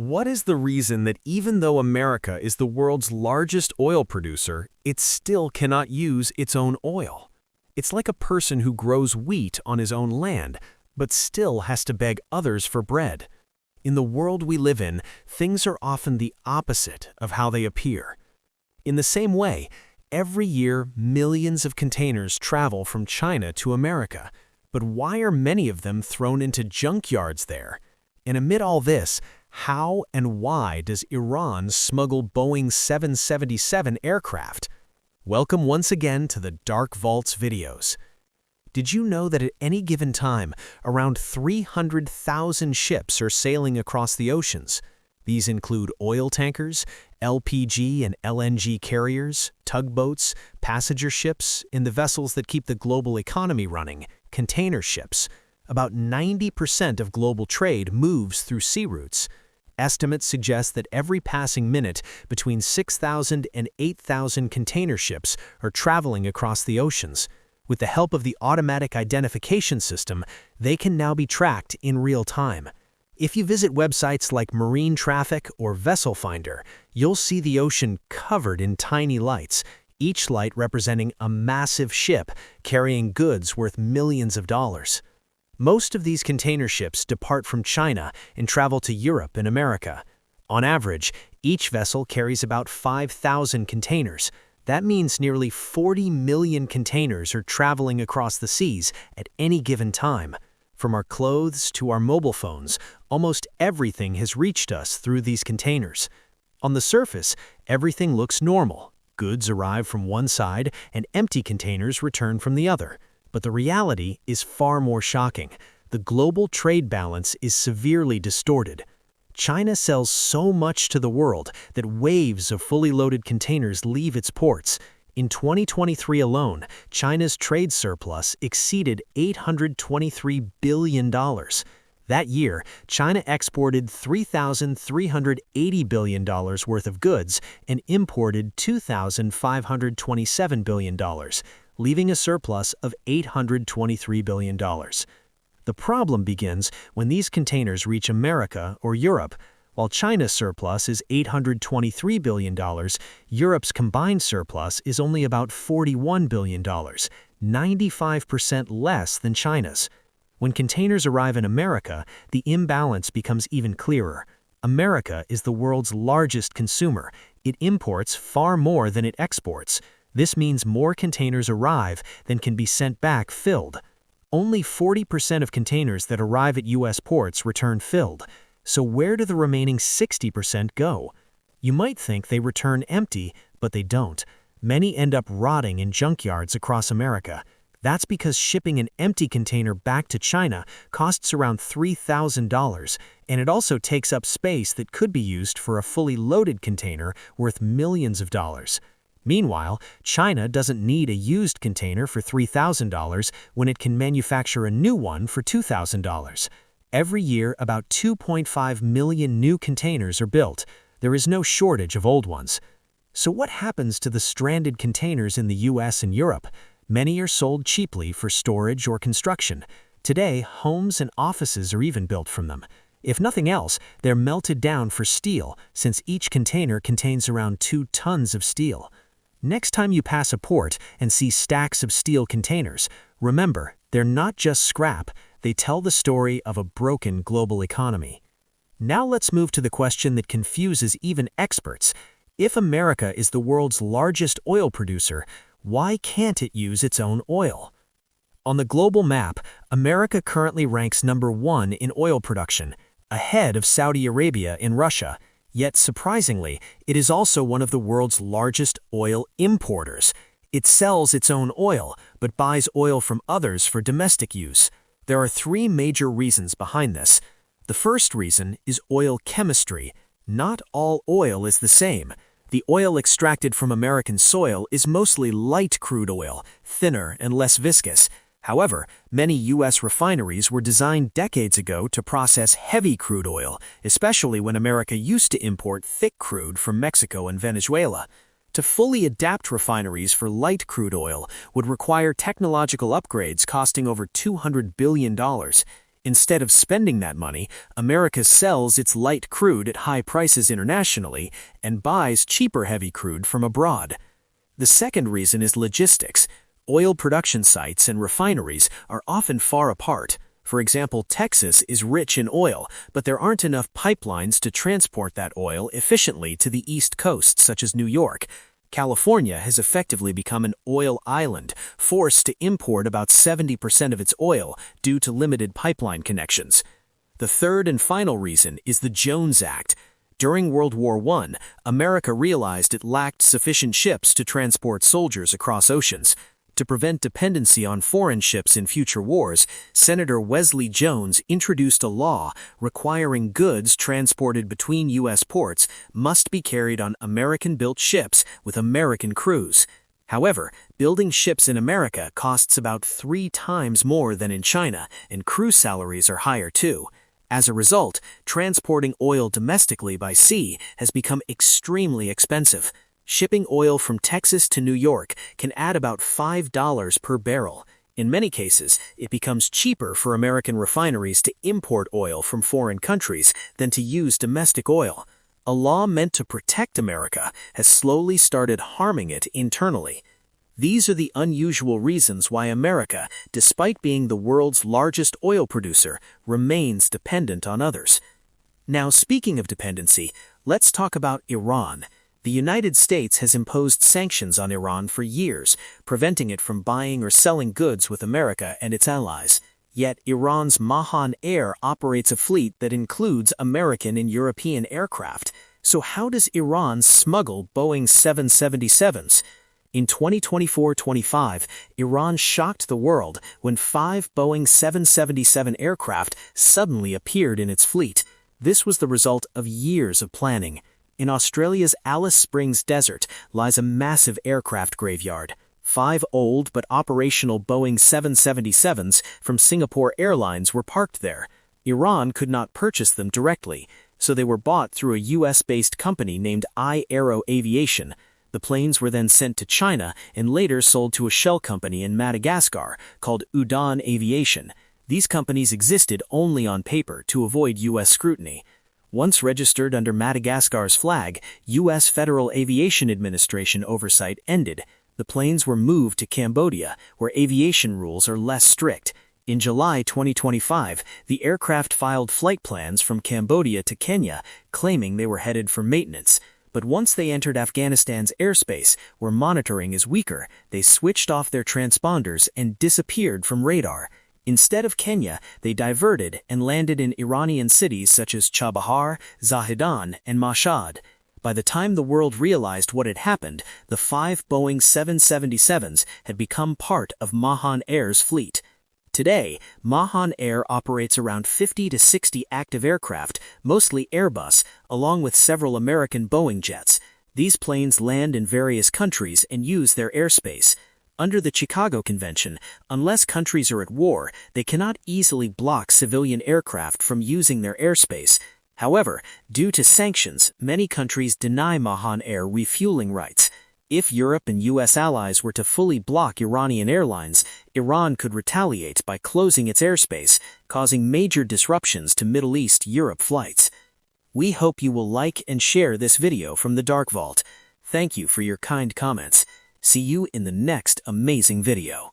What is the reason that even though America is the world's largest oil producer, it still cannot use its own oil? It's like a person who grows wheat on his own land, but still has to beg others for bread. In the world we live in, things are often the opposite of how they appear. In the same way, every year millions of containers travel from China to America. But why are many of them thrown into junkyards there? And amid all this, how and why does Iran smuggle Boeing 777 aircraft? Welcome once again to the Dark Vaults videos. Did you know that at any given time, around 300,000 ships are sailing across the oceans? These include oil tankers, LPG and LNG carriers, tugboats, passenger ships, and the vessels that keep the global economy running, container ships. About 90% of global trade moves through sea routes. Estimates suggest that every passing minute, between 6,000 and 8,000 container ships are traveling across the oceans. With the help of the automatic identification system, they can now be tracked in real time. If you visit websites like Marine Traffic or Vessel Finder, you'll see the ocean covered in tiny lights, each light representing a massive ship carrying goods worth millions of dollars. Most of these container ships depart from China and travel to Europe and America. On average, each vessel carries about 5,000 containers. That means nearly 40 million containers are traveling across the seas at any given time. From our clothes to our mobile phones, almost everything has reached us through these containers. On the surface, everything looks normal. Goods arrive from one side and empty containers return from the other. But the reality is far more shocking. The global trade balance is severely distorted. China sells so much to the world that waves of fully loaded containers leave its ports. In 2023 alone, China's trade surplus exceeded $823 billion. That year, China exported $3,380 billion worth of goods and imported $2,527 billion, leaving a surplus of $823 billion. The problem begins when these containers reach America or Europe. While China's surplus is $823 billion, Europe's combined surplus is only about $41 billion, 95% less than China's. When containers arrive in America, the imbalance becomes even clearer. America is the world's largest consumer. It imports far more than it exports. This means more containers arrive than can be sent back filled. Only 40% of containers that arrive at U.S. ports return filled. So where do the remaining 60% go? You might think they return empty, but they don't. Many end up rotting in junkyards across America. That's because shipping an empty container back to China costs around $3,000, and it also takes up space that could be used for a fully loaded container worth millions of dollars. Meanwhile, China doesn't need a used container for $3,000 when it can manufacture a new one for $2,000. Every year, about 2.5 million new containers are built. There is no shortage of old ones. So what happens to the stranded containers in the US and Europe? Many are sold cheaply for storage or construction. Today, homes and offices are even built from them. If nothing else, they're melted down for steel, since each container contains around 2 tons of steel. Next time you pass a port and see stacks of steel containers, remember, they're not just scrap. They tell the story of a broken global economy. Now let's move to the question that confuses even experts. If America is the world's largest oil producer, why can't it use its own oil? On the global map, America currently ranks number 1 in oil production, ahead of Saudi Arabia and Russia. Yet surprisingly, it is also one of the world's largest oil importers. It sells its own oil, but buys oil from others for domestic use. There are 3 major reasons behind this. The first reason is oil chemistry. Not all oil is the same. The oil extracted from American soil is mostly light crude oil, thinner and less viscous. However, many U.S. refineries were designed decades ago to process heavy crude oil, especially when America used to import thick crude from Mexico and Venezuela. To fully adapt refineries for light crude oil would require technological upgrades costing over $200 billion. Instead of spending that money, America sells its light crude at high prices internationally and buys cheaper heavy crude from abroad. The second reason is logistics. Oil production sites and refineries are often far apart. For example, Texas is rich in oil, but there aren't enough pipelines to transport that oil efficiently to the East Coast, such as New York. California has effectively become an oil island, forced to import about 70% of its oil due to limited pipeline connections. The third and final reason is the Jones Act. During World War I, America realized it lacked sufficient ships to transport soldiers across oceans. To prevent dependency on foreign ships in future wars, Senator Wesley Jones introduced a law requiring goods transported between U.S. ports must be carried on American-built ships with American crews. However, building ships in America costs about 3 times more than in China, and crew salaries are higher too. As a result, transporting oil domestically by sea has become extremely expensive. Shipping oil from Texas to New York can add about $5 per barrel. In many cases, it becomes cheaper for American refineries to import oil from foreign countries than to use domestic oil. A law meant to protect America has slowly started harming it internally. These are the unusual reasons why America, despite being the world's largest oil producer, remains dependent on others. Now, speaking of dependency, let's talk about Iran. The United States has imposed sanctions on Iran for years, preventing it from buying or selling goods with America and its allies. Yet Iran's Mahan Air operates a fleet that includes American and European aircraft. So how does Iran smuggle Boeing 777s? In 2024-25, Iran shocked the world when 5 Boeing 777 aircraft suddenly appeared in its fleet. This was the result of years of planning. In Australia's Alice Springs Desert lies a massive aircraft graveyard. 5 old but operational Boeing 777s from Singapore Airlines were parked there. Iran could not purchase them directly, so they were bought through a US-based company named Aviation. The planes were then sent to China and later sold to a shell company in Madagascar called Udan Aviation. These companies existed only on paper to avoid US scrutiny. Once registered under Madagascar's flag, U.S. Federal Aviation Administration oversight ended. The planes were moved to Cambodia, where aviation rules are less strict. In July 2025, the aircraft filed flight plans from Cambodia to Kenya, claiming they were headed for maintenance. But once they entered Afghanistan's airspace, where monitoring is weaker, they switched off their transponders and disappeared from radar. Instead of Kenya, they diverted and landed in Iranian cities such as Chabahar, Zahedan, and Mashhad. By the time the world realized what had happened, the 5 Boeing 777s had become part of Mahan Air's fleet. Today, Mahan Air operates around 50 to 60 active aircraft, mostly Airbus, along with several American Boeing jets. These planes land in various countries and use their airspace. Under the Chicago Convention, unless countries are at war, they cannot easily block civilian aircraft from using their airspace. However, due to sanctions, many countries deny Mahan Air refueling rights. If Europe and U.S. allies were to fully block Iranian airlines, Iran could retaliate by closing its airspace, causing major disruptions to Middle East-Europe flights. We hope you will like and share this video from the Dark Vault. Thank you for your kind comments. See you in the next amazing video.